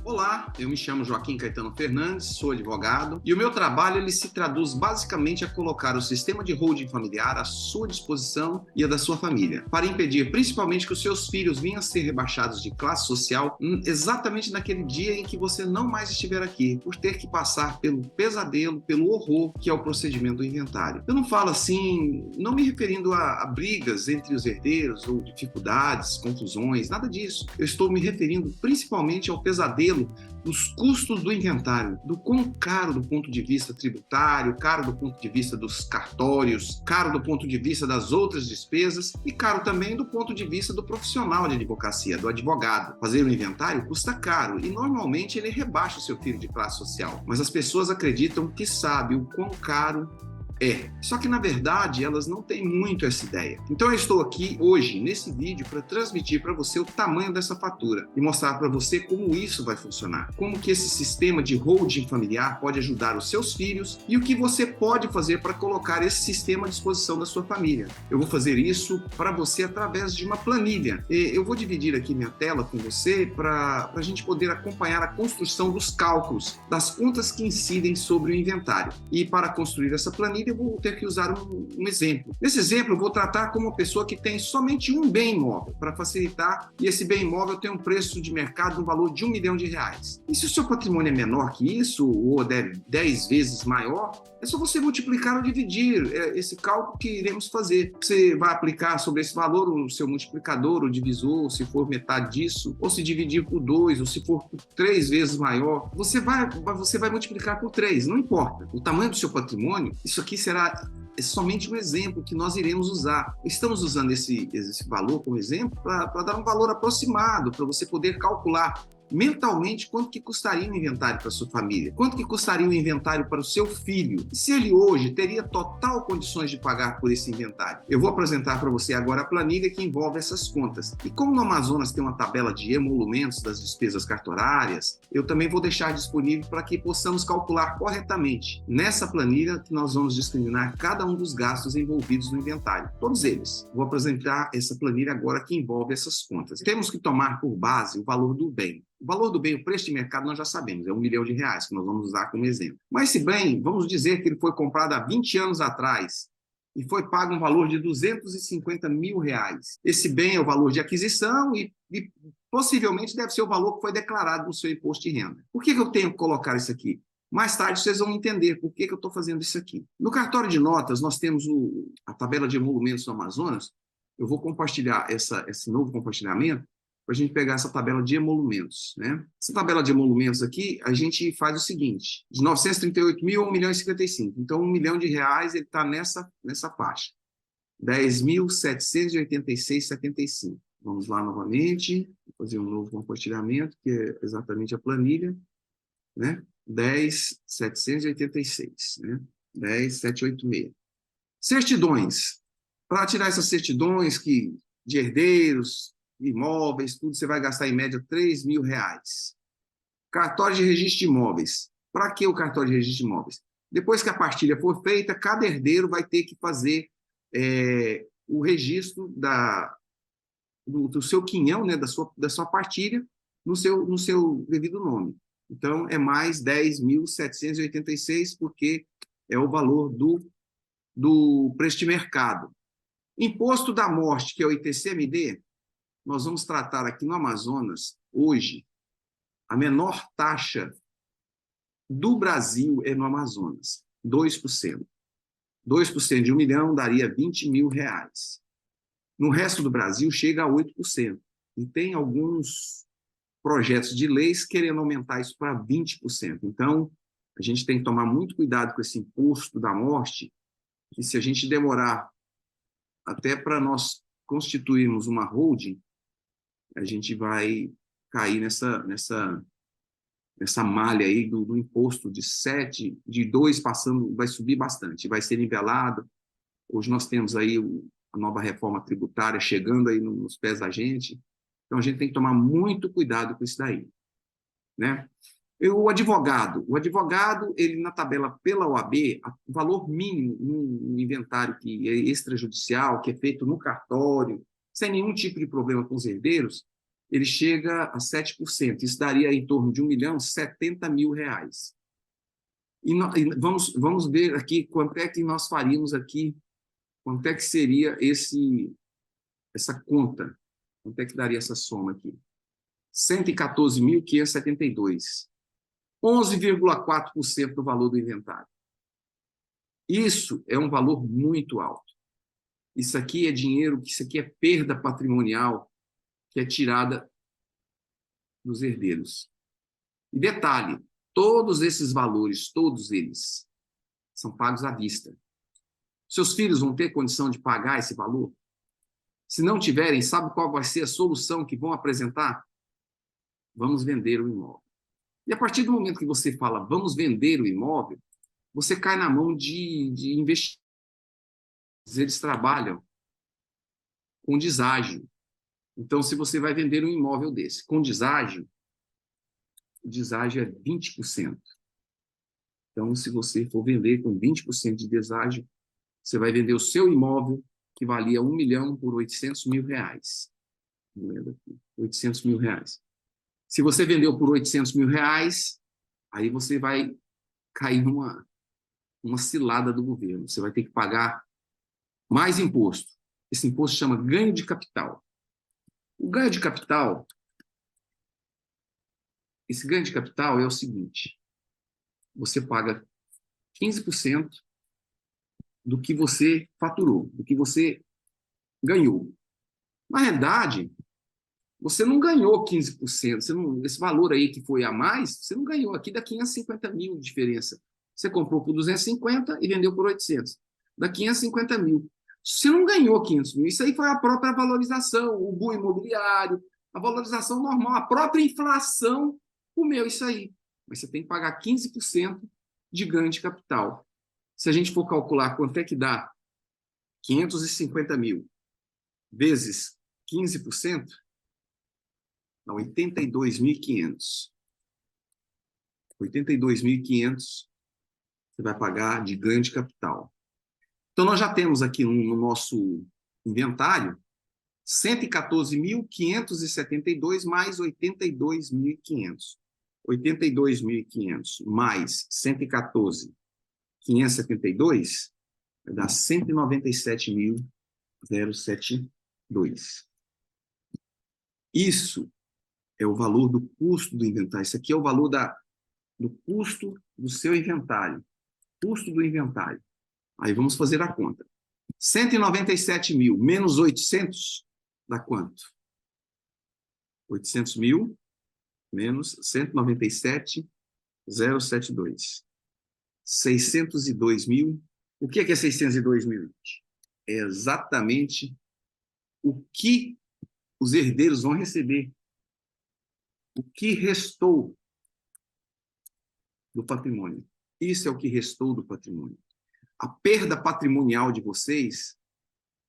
Olá, eu me chamo Joaquim Caetano Fernandes, sou advogado e o meu trabalho ele se traduz basicamente a colocar o sistema de holding familiar à sua disposição e a da sua família, para impedir principalmente que os seus filhos venham a ser rebaixados de classe social exatamente naquele dia em que você não mais estiver aqui, por ter que passar pelo pesadelo, pelo horror que é o procedimento do inventário. Eu não falo assim, não me referindo a brigas entre os herdeiros ou dificuldades, confusões, nada disso. Eu estou me referindo principalmente ao pesadelo dos custos do inventário, do quão caro do ponto de vista tributário, caro do ponto de vista dos cartórios, caro do ponto de vista das outras despesas e caro também do ponto de vista do profissional de advocacia, do advogado. Fazer um inventário custa caro e normalmente ele rebaixa o seu filho de classe social, mas as pessoas acreditam que sabe o quão caro só que na verdade elas não têm muito essa ideia. Então eu estou aqui hoje, nesse vídeo, para transmitir para você o tamanho dessa fatura e mostrar para você como isso vai funcionar, como que esse sistema de holding familiar pode ajudar os seus filhos e o que você pode fazer para colocar esse sistema à disposição da sua família. Eu vou fazer isso para você através de uma planilha. Eu vou dividir aqui minha tela com você para a gente poder acompanhar a construção dos cálculos, das contas que incidem sobre o inventário. E para construir essa planilha, eu vou ter que usar um exemplo. Nesse exemplo, eu vou tratar como uma pessoa que tem somente um bem imóvel, para facilitar, e esse bem imóvel tem um preço de mercado no valor de R$ 1 milhão. E se o seu patrimônio é menor que isso, ou 10 vezes maior, é só você multiplicar ou dividir esse cálculo que iremos fazer. Você vai aplicar sobre esse valor o seu multiplicador, o divisor, se for metade disso, ou se dividir por 2, ou se for por 3 vezes maior, você vai multiplicar por 3, não importa. O tamanho do seu patrimônio, isso aqui será somente um exemplo que nós iremos usar. Estamos usando esse valor como exemplo para dar um valor aproximado, para você poder calcular mentalmente quanto que custaria um inventário para sua família, quanto que custaria um inventário para o seu filho, e se ele hoje teria total condições de pagar por esse inventário. Eu vou apresentar para você agora a planilha que envolve essas contas. E como no Amazonas tem uma tabela de emolumentos das despesas cartorárias, eu também vou deixar disponível para que possamos calcular corretamente. Nessa planilha que nós vamos discriminar cada um dos gastos envolvidos no inventário, todos eles. Vou apresentar essa planilha agora que envolve essas contas. Temos que tomar por base o valor do bem. O valor do bem, o preço de mercado, nós já sabemos, é R$ 1 milhão, que nós vamos usar como exemplo. Mas esse bem, vamos dizer que ele foi comprado há 20 anos atrás e foi pago um valor de R$ 250 mil. Esse bem é o valor de aquisição e possivelmente deve ser o valor que foi declarado no seu imposto de renda. Por que eu tenho que colocar isso aqui? Mais tarde vocês vão entender por que eu estou fazendo isso aqui. No cartório de notas, nós temos a tabela de emolumentos do Amazonas. Eu vou compartilhar esse novo compartilhamento para a gente pegar essa tabela de emolumentos, né? Essa tabela de emolumentos aqui, a gente faz o seguinte, de 938 mil a 1 milhão e 55. Então, R$ 1 milhão ele está nessa faixa. 10.786,75. Vamos lá novamente, vou fazer um novo compartilhamento, que é exatamente a planilha, né? 10.786, né? 10.786. Certidões. Para tirar essas certidões de herdeiros, imóveis, tudo, você vai gastar em média R$ 3 mil. Cartório de registro de imóveis. Para que o cartório de registro de imóveis? Depois que a partilha for feita, cada herdeiro vai ter que fazer o registro do seu quinhão, né, da sua partilha, no seu devido nome. Então, é mais 10.786, porque é o valor do preço de mercado. Imposto da morte, que é o ITCMD, nós vamos tratar aqui no Amazonas, hoje, a menor taxa do Brasil é no Amazonas, 2%. 2% de 1 milhão daria R$ 20 mil. No resto do Brasil, chega a 8%. E tem alguns projetos de leis querendo aumentar isso para 20%. Então, a gente tem que tomar muito cuidado com esse imposto da morte, que se a gente demorar até para nós constituirmos uma holding, a gente vai cair nessa malha aí do imposto de 7, de 2 passando, vai subir bastante, vai ser nivelado. Hoje nós temos aí a nova reforma tributária chegando aí nos pés da gente, então a gente tem que tomar muito cuidado com isso daí, né? O advogado, ele na tabela pela OAB, o valor mínimo no inventário que é extrajudicial, que é feito no cartório, sem nenhum tipo de problema com os herdeiros, ele chega a 7%. Isso daria em torno de R$ 1.070.000. E vamos ver aqui quanto é que nós faríamos aqui, quanto é que seria essa conta, quanto é que daria essa soma aqui? 114.572, 11,4% do valor do inventário. Isso é um valor muito alto. Isso aqui é dinheiro, isso aqui é perda patrimonial que é tirada dos herdeiros. E detalhe, todos esses valores, todos eles, são pagos à vista. Seus filhos vão ter condição de pagar esse valor? Se não tiverem, sabe qual vai ser a solução que vão apresentar? Vamos vender o imóvel. E a partir do momento que você fala, vamos vender o imóvel, você cai na mão de investidores. Eles trabalham com deságio. Então, se você vai vender um imóvel desse com deságio, o deságio é 20%. Então, se você for vender com 20% de deságio, você vai vender o seu imóvel, que valia R$ 1 milhão, por R$ 800.000. R$ 800.000. Se você vendeu por R$ 800.000, aí você vai cair numa cilada do governo. Você vai ter que pagar mais imposto. Esse imposto chama ganho de capital. O ganho de capital, esse ganho de capital é o seguinte: você paga 15% do que você faturou, do que você ganhou. Na realidade, você não ganhou 15%, esse valor aí que foi a mais, você não ganhou. Aqui dá 550 mil de diferença. Você comprou por 250 e vendeu por 800. Dá 550 mil. Você não ganhou 500 mil. Isso aí foi a própria valorização, o boom imobiliário, a valorização normal, a própria inflação comeu isso aí. Mas você tem que pagar 15% de ganho de capital. Se a gente for calcular quanto é que dá 550 mil vezes 15%, dá 82.500. 82.500 você vai pagar de ganho de capital. Então, nós já temos aqui no nosso inventário 114.572 mais 82.500. 82.500 mais 114.572 vai dar 197.072. Isso é o valor do custo do inventário. Isso aqui é o valor do custo do seu inventário. Custo do inventário. Aí vamos fazer a conta. 197 mil menos 800 dá quanto? 800 mil menos 197.072. 602 mil. O que é 602 mil? É exatamente o que os herdeiros vão receber. O que restou do patrimônio. Isso é o que restou do patrimônio. A perda patrimonial de vocês,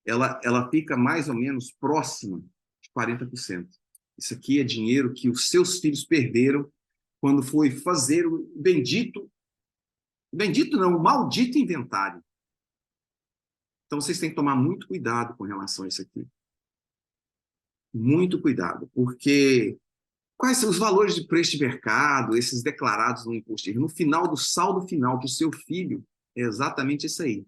ela fica mais ou menos próxima de 40%. Isso aqui é dinheiro que os seus filhos perderam quando foi fazer o bendito não, o maldito inventário. Então, vocês têm que tomar muito cuidado com relação a isso aqui. Muito cuidado, porque quais são os valores de preço de mercado, esses declarados no imposto? No final do saldo final para o seu filho, é exatamente isso aí.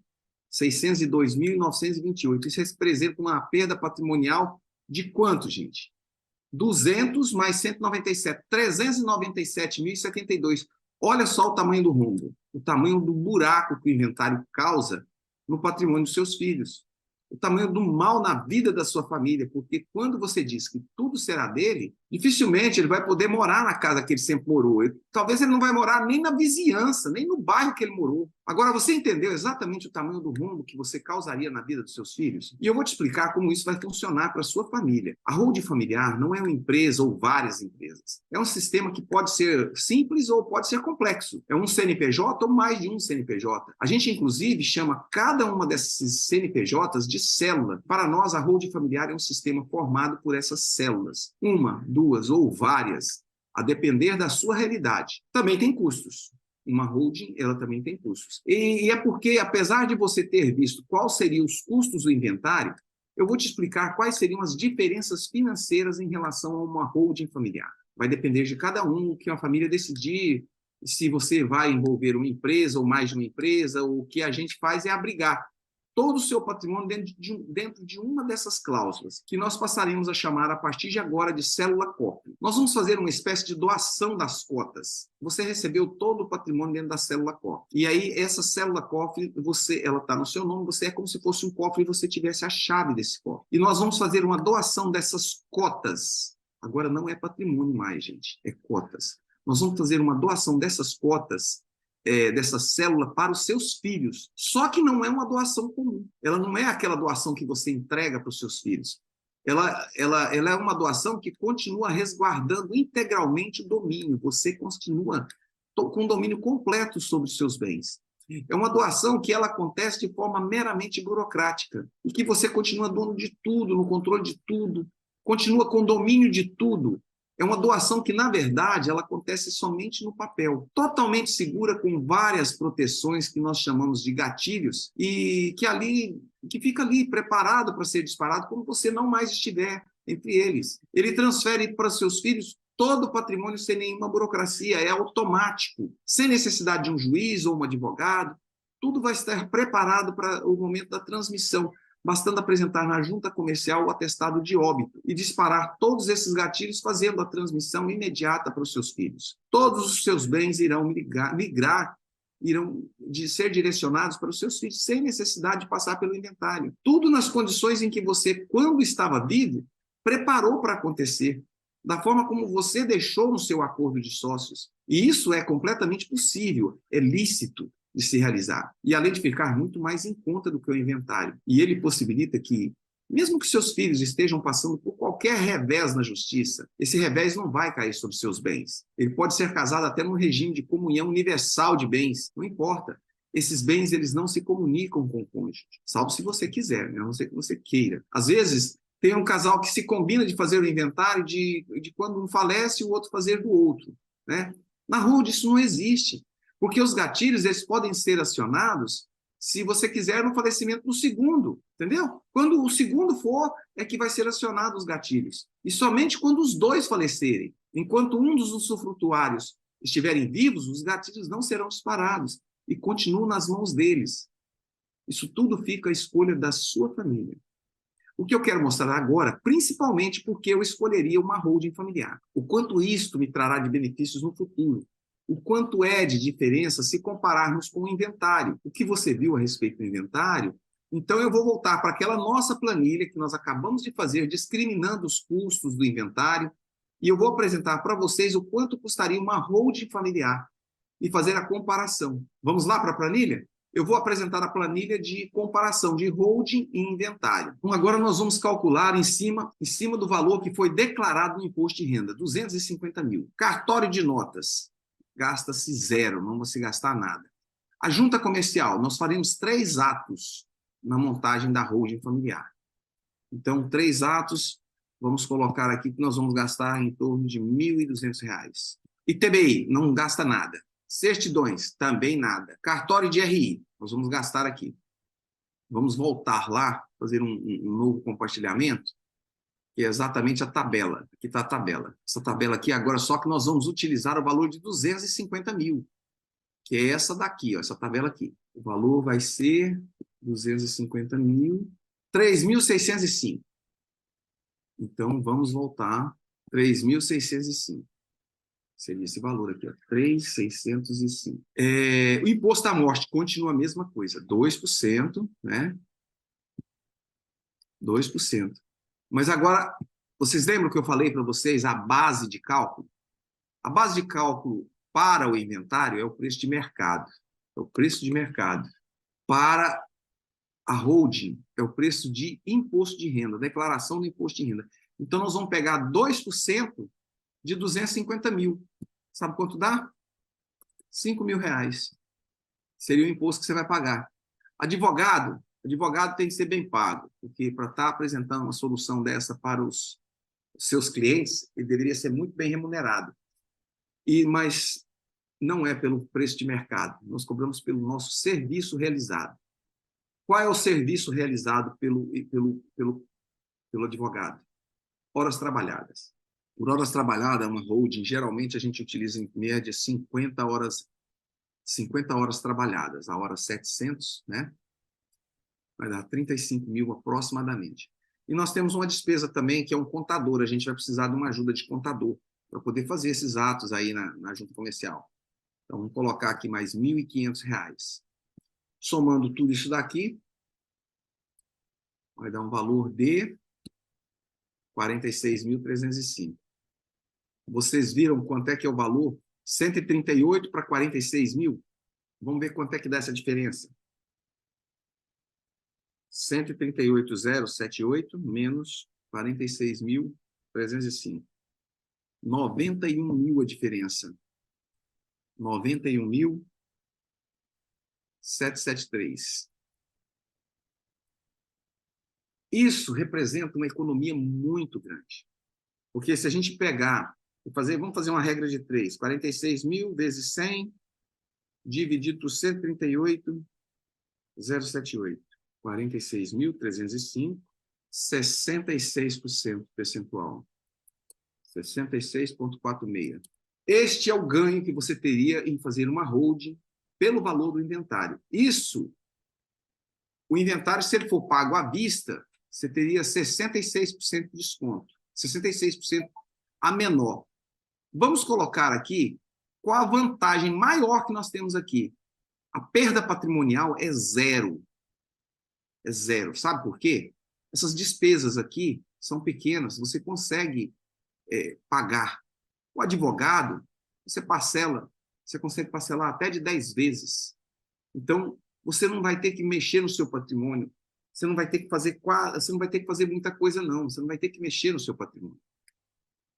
602.928. Isso representa uma perda patrimonial de quanto, gente? 200 mais 197. 397.072. Olha só o tamanho do rombo, o tamanho do buraco que o inventário causa no patrimônio dos seus filhos. O tamanho do mal na vida da sua família, porque quando você diz que tudo será dele, dificilmente ele vai poder morar na casa que ele sempre morou. Talvez ele não vai morar nem na vizinhança, nem no bairro que ele morou. Agora, você entendeu exatamente o tamanho do rombo que você causaria na vida dos seus filhos? E eu vou te explicar como isso vai funcionar para a sua família. A holding familiar não é uma empresa ou várias empresas. É um sistema que pode ser simples ou pode ser complexo. É um CNPJ ou mais de um CNPJ. A gente, inclusive, chama cada uma desses CNPJs de célula. Para nós, a holding familiar é um sistema formado por essas células. Uma, duas ou várias, a depender da sua realidade. Também tem custos. Uma holding, ela também tem custos. E é porque, apesar de você ter visto quais seriam os custos do inventário, eu vou te explicar quais seriam as diferenças financeiras em relação a uma holding familiar. Vai depender de cada um, o que a família decidir, se você vai envolver uma empresa ou mais de uma empresa. O que a gente faz é abrigar todo o seu patrimônio dentro de uma dessas cláusulas, que nós passaremos a chamar, a partir de agora, de célula cofre. Nós vamos fazer uma espécie de doação das cotas. Você recebeu todo o patrimônio dentro da célula cofre. E aí, essa célula cofre, ela está no seu nome, você é como se fosse um cofre e você tivesse a chave desse cofre. E nós vamos fazer uma doação dessas cotas. Agora, não é patrimônio mais, gente, é cotas. Nós vamos fazer uma doação dessas cotas, dessa célula, para os seus filhos. Só que não é uma doação comum. Ela não é aquela doação que você entrega para os seus filhos. Ela é uma doação que continua resguardando integralmente o domínio. Você continua com domínio completo sobre os seus bens. É uma doação que ela acontece de forma meramente burocrática, e que você continua dono de tudo, no controle de tudo, continua com domínio de tudo. É uma doação que, na verdade, ela acontece somente no papel, totalmente segura, com várias proteções que nós chamamos de gatilhos, e que fica ali preparado para ser disparado quando você não mais estiver entre eles. Ele transfere para seus filhos todo o patrimônio sem nenhuma burocracia, é automático, sem necessidade de um juiz ou um advogado. Tudo vai estar preparado para o momento da transmissão, bastando apresentar na junta comercial o atestado de óbito e disparar todos esses gatilhos, fazendo a transmissão imediata para os seus filhos. Todos os seus bens irão ser direcionados para os seus filhos, sem necessidade de passar pelo inventário. Tudo nas condições em que você, quando estava vivo, preparou para acontecer, da forma como você deixou no seu acordo de sócios. E isso é completamente possível, é lícito de se realizar. E além de ficar muito mais em conta do que o inventário. E ele possibilita que, mesmo que seus filhos estejam passando por qualquer revés na justiça, esse revés não vai cair sobre seus bens. Ele pode ser casado até num regime de comunhão universal de bens, não importa. Esses bens, eles não se comunicam com o cônjuge, salvo se você quiser, né? A não ser que você queira. Às vezes, tem um casal que se combina de fazer o inventário de quando um falece, o outro fazer do outro, né? Na holding isso não existe. Porque os gatilhos, eles podem ser acionados, se você quiser, no falecimento do segundo, entendeu? Quando o segundo for, é que vai ser acionado os gatilhos. E somente quando os dois falecerem. Enquanto um dos usufrutuários estiverem vivos, os gatilhos não serão disparados e continuam nas mãos deles. Isso tudo fica à escolha da sua família. O que eu quero mostrar agora, principalmente porque eu escolheria uma holding familiar. O quanto isto me trará de benefícios no futuro. O quanto é de diferença se compararmos com o inventário. O que você viu a respeito do inventário? Então, eu vou voltar para aquela nossa planilha que nós acabamos de fazer, discriminando os custos do inventário, e eu vou apresentar para vocês o quanto custaria uma holding familiar e fazer a comparação. Vamos lá para a planilha? Eu vou apresentar a planilha de comparação de holding e inventário. Então, agora nós vamos calcular em cima do valor que foi declarado no imposto de renda, 250 mil. Cartório de notas. Gasta-se zero, não vai se gastar nada. A junta comercial, nós faremos 3 atos na montagem da holding familiar. Então, 3 atos, vamos colocar aqui que nós vamos gastar em torno de R$ 1.200. ITBI, não gasta nada. Certidões, também nada. Cartório de RI, nós vamos gastar aqui. Vamos voltar lá, fazer um novo compartilhamento, que é exatamente a tabela. Aqui está a tabela. Essa tabela aqui agora, só que nós vamos utilizar o valor de 250 mil, que é essa daqui, ó, essa tabela aqui. O valor vai ser 250 mil, 3.605. Então, vamos voltar, 3.605. Seria esse valor aqui, ó, 3.605. O imposto à morte continua a mesma coisa, 2%, né? 2%. Mas agora, vocês lembram que eu falei para vocês a base de cálculo? A base de cálculo para o inventário é o preço de mercado. É o preço de mercado. Para a holding, é o preço de imposto de renda, declaração do imposto de renda. Então, nós vamos pegar 2% de 250 mil. Sabe quanto dá? R$ 5.000. Seria o imposto que você vai pagar. Advogado tem que ser bem pago, porque para estar apresentando uma solução dessa para os seus clientes, ele deveria ser muito bem remunerado. Mas não é pelo preço de mercado, nós cobramos pelo nosso serviço realizado. Qual é o serviço realizado pelo advogado? Horas trabalhadas. Por horas trabalhadas, uma holding, geralmente a gente utiliza em média 50 horas trabalhadas, a hora 700, né? Vai dar 35 mil aproximadamente. E nós temos uma despesa também, que é um contador. A gente vai precisar de uma ajuda de contador para poder fazer esses atos aí na junta comercial. Então, vamos colocar aqui mais R$ 1.500. Somando tudo isso daqui, vai dar um valor de 46.305. Vocês viram quanto é que é o valor? 138 para 46 mil? Vamos ver quanto é que dá essa diferença. 138.078 menos 46.305. 91 mil a diferença. 91.773. Isso representa uma economia muito grande. Porque se a gente pegar, vamos fazer uma regra de 3, 46 mil vezes 100, dividido por 138.078. 46.305, 66% percentual. 66,46. Este é o ganho que você teria em fazer uma holding pelo valor do inventário. Isso, o inventário, se ele for pago à vista, você teria 66% de desconto. 66% a menor. Vamos colocar aqui qual a vantagem maior que nós temos aqui. A perda patrimonial é zero. É zero. Sabe por quê? Essas despesas aqui são pequenas, você consegue pagar. O advogado, você consegue parcelar até de 10 vezes. Então, você não vai ter que mexer no seu patrimônio, você não vai ter que fazer muita coisa, não. Você não vai ter que mexer no seu patrimônio.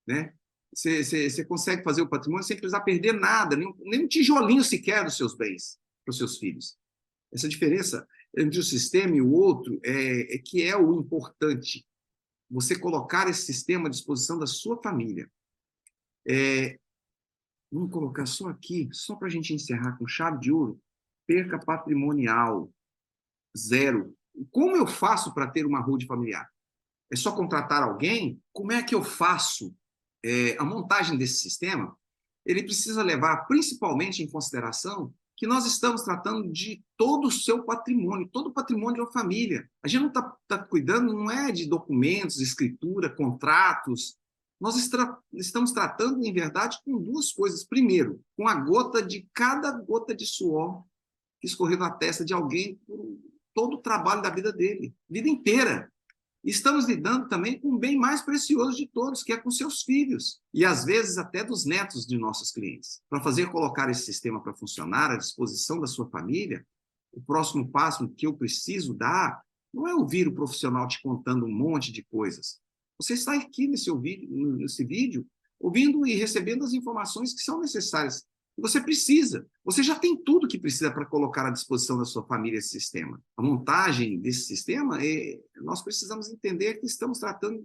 Né? Você consegue fazer o patrimônio sem precisar perder nada, nem um tijolinho sequer dos seus bens para os seus filhos. Essa diferença entre o sistema e o outro é que é o importante. Você colocar esse sistema à disposição da sua família. Vamos colocar só aqui, só para a gente encerrar com chave de ouro, perca patrimonial, zero. Como eu faço para ter uma holding familiar? É só contratar alguém? Como é que eu faço a montagem desse sistema? Ele precisa levar principalmente em consideração que nós estamos tratando de todo o seu patrimônio, todo o patrimônio de uma família. A gente não está cuidando, não é de documentos, escritura, contratos. Nós estamos tratando, em verdade, com duas coisas. Primeiro, com cada gota de suor que escorreu na testa de alguém por todo o trabalho da vida dele, vida inteira. Estamos lidando também com o bem mais precioso de todos, que é com seus filhos, e às vezes até dos netos de nossos clientes. Para colocar esse sistema para funcionar à disposição da sua família, o próximo passo que eu preciso dar não é ouvir o profissional te contando um monte de coisas. Você está aqui nesse vídeo, ouvindo e recebendo as informações que são necessárias. Você precisa. Você já tem tudo que precisa para colocar à disposição da sua família esse sistema. A montagem desse sistema, nós precisamos entender que estamos tratando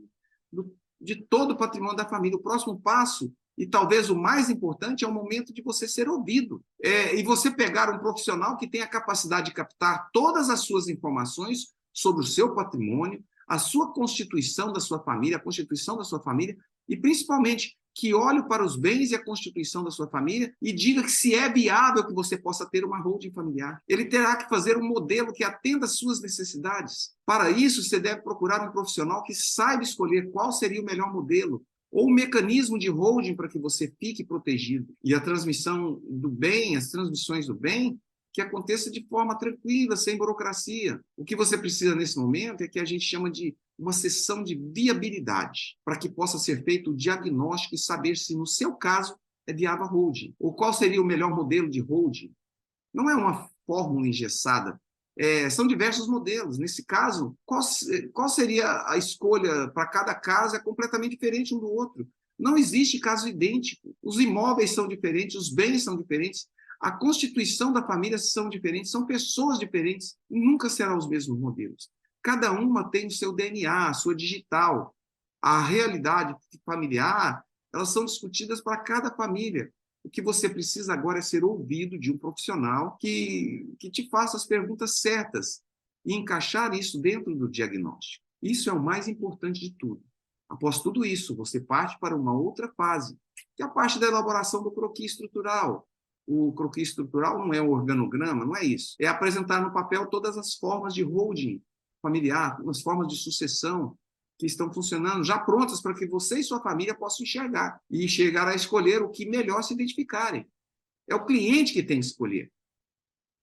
de todo o patrimônio da família. O próximo passo, e talvez o mais importante, é o momento de você ser ouvido. E você pegar um profissional que tem a capacidade de captar todas as suas informações sobre o seu patrimônio, a sua constituição da sua família, a constituição da sua família, e principalmente que olhe para os bens e a constituição da sua família e diga que se é viável que você possa ter uma holding familiar. Ele terá que fazer um modelo que atenda às suas necessidades. Para isso, você deve procurar um profissional que saiba escolher qual seria o melhor modelo ou um mecanismo de holding para que você fique protegido. E a transmissão do bem, as transmissões do bem, que aconteça de forma tranquila, sem burocracia. O que você precisa nesse momento é que a gente chama de uma sessão de viabilidade, para que possa ser feito o diagnóstico e saber se, no seu caso, é viável a holding. Ou qual seria o melhor modelo de holding. Não é uma fórmula engessada. São diversos modelos. Nesse caso, qual seria a escolha para cada caso? É completamente diferente um do outro. Não existe caso idêntico. Os imóveis são diferentes, os bens são diferentes, a constituição da família são diferentes, são pessoas diferentes, e nunca serão os mesmos modelos. Cada uma tem o seu DNA, a sua digital. A realidade familiar, elas são discutidas para cada família. O que você precisa agora é ser ouvido de um profissional que te faça as perguntas certas e encaixar isso dentro do diagnóstico. Isso é o mais importante de tudo. Após tudo isso, você parte para uma outra fase, que é a parte da elaboração do croquis estrutural. O croquis estrutural não é um organograma, não é isso. É apresentar no papel todas as formas de holding familiar, as formas de sucessão que estão funcionando, já prontas para que você e sua família possam enxergar e chegar a escolher o que melhor se identificarem. É o cliente que tem que escolher.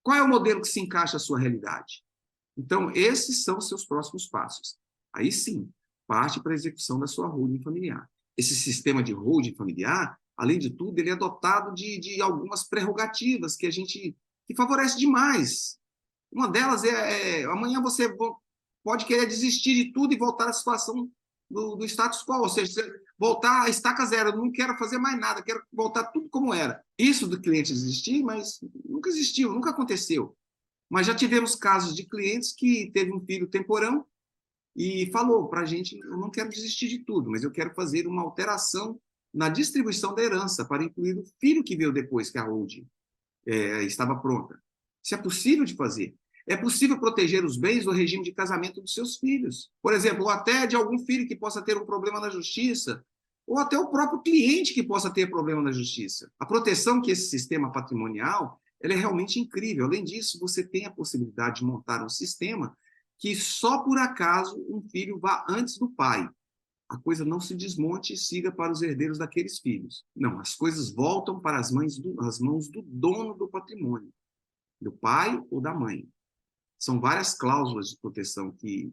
Qual é o modelo que se encaixa à sua realidade? Então, esses são os seus próximos passos. Aí sim, parte para a execução da sua holding familiar. Esse sistema de holding familiar, além de tudo, ele é dotado de algumas prerrogativas que favorece demais. Uma delas amanhã você pode querer desistir de tudo e voltar à situação do status quo, ou seja, voltar à estaca zero, eu não quero fazer mais nada, quero voltar tudo como era. Isso do cliente desistir, mas nunca existiu, nunca aconteceu. Mas já tivemos casos de clientes que teve um filho temporão e falou para a gente, eu não quero desistir de tudo, mas eu quero fazer uma alteração na distribuição da herança para incluir o filho que veio depois que a holding estava pronta. Isso é possível de fazer. É possível proteger os bens do regime de casamento dos seus filhos. Por exemplo, ou até de algum filho que possa ter um problema na justiça, ou até o próprio cliente que possa ter problema na justiça. A proteção que esse sistema patrimonial ela é realmente incrível. Além disso, você tem a possibilidade de montar um sistema que só por acaso um filho vá antes do pai. A coisa não se desmonte e siga para os herdeiros daqueles filhos. Não, as coisas voltam para as mãos do dono do patrimônio, do pai ou da mãe. São várias cláusulas de proteção que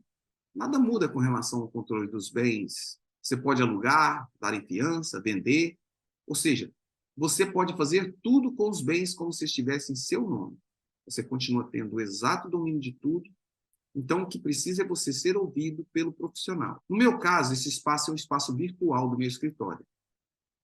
nada muda com relação ao controle dos bens. Você pode alugar, dar em fiança, vender, ou seja, você pode fazer tudo com os bens como se estivesse em seu nome. Você continua tendo o exato domínio de tudo. Então, o que precisa é você ser ouvido pelo profissional. No meu caso, esse espaço é um espaço virtual do meu escritório.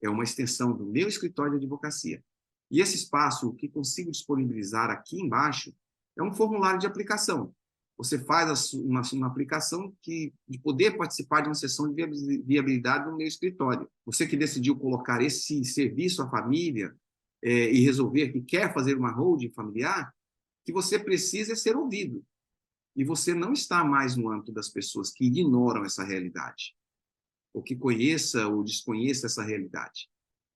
É uma extensão do meu escritório de advocacia. E esse espaço, o que consigo disponibilizar aqui embaixo, é um formulário de aplicação. Você faz uma aplicação de poder participar de uma sessão de viabilidade no meu escritório. Você que decidiu colocar esse serviço à família e resolver que quer fazer uma holding familiar, que você precisa é ser ouvido. E você não está mais no âmbito das pessoas que ignoram essa realidade, ou que conheça ou desconheça essa realidade.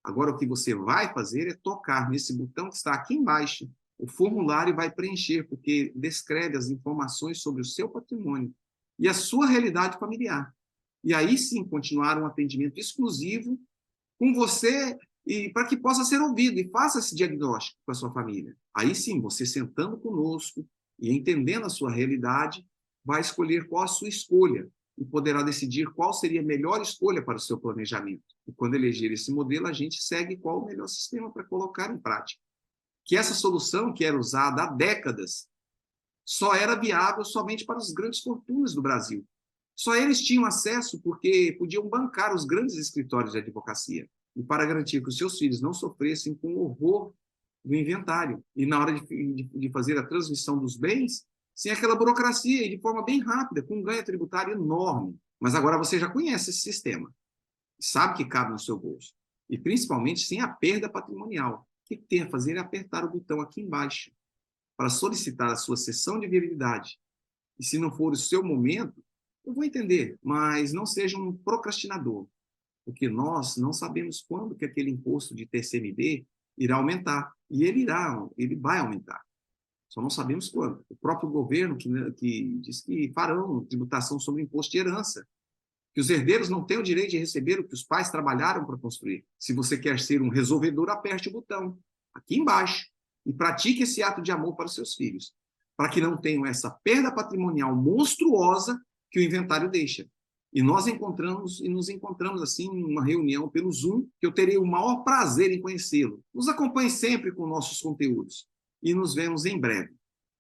Agora, o que você vai fazer é tocar nesse botão que está aqui embaixo, o formulário vai preencher, porque descreve as informações sobre o seu patrimônio e a sua realidade familiar. E aí sim, continuar um atendimento exclusivo com você e para que possa ser ouvido e faça esse diagnóstico com a sua família. Aí sim, você sentando conosco e entendendo a sua realidade, vai escolher qual a sua escolha e poderá decidir qual seria a melhor escolha para o seu planejamento. E quando eleger esse modelo, a gente segue qual o melhor sistema para colocar em prática. Que essa solução, que era usada há décadas, só era viável somente para as grandes fortunas do Brasil. Só eles tinham acesso porque podiam bancar os grandes escritórios de advocacia e para garantir que os seus filhos não sofressem com o horror do inventário. E na hora de fazer a transmissão dos bens, sem aquela burocracia e de forma bem rápida, com um ganho tributário enorme. Mas agora você já conhece esse sistema, sabe que cabe no seu bolso. E principalmente sem a perda patrimonial. O que tem a fazer é apertar o botão aqui embaixo para solicitar a sua cessão de viabilidade. E se não for o seu momento, eu vou entender, mas não seja um procrastinador, porque nós não sabemos quando que aquele imposto de TCMD irá aumentar. E ele vai aumentar. Só não sabemos quando. O próprio governo que diz que farão tributação sobre o imposto de herança, que os herdeiros não têm o direito de receber o que os pais trabalharam para construir. Se você quer ser um resolvedor, aperte o botão aqui embaixo e pratique esse ato de amor para os seus filhos, para que não tenham essa perda patrimonial monstruosa que o inventário deixa. E nos encontramos assim em uma reunião pelo Zoom, que eu terei o maior prazer em conhecê-lo. Nos acompanhe sempre com nossos conteúdos e nos vemos em breve.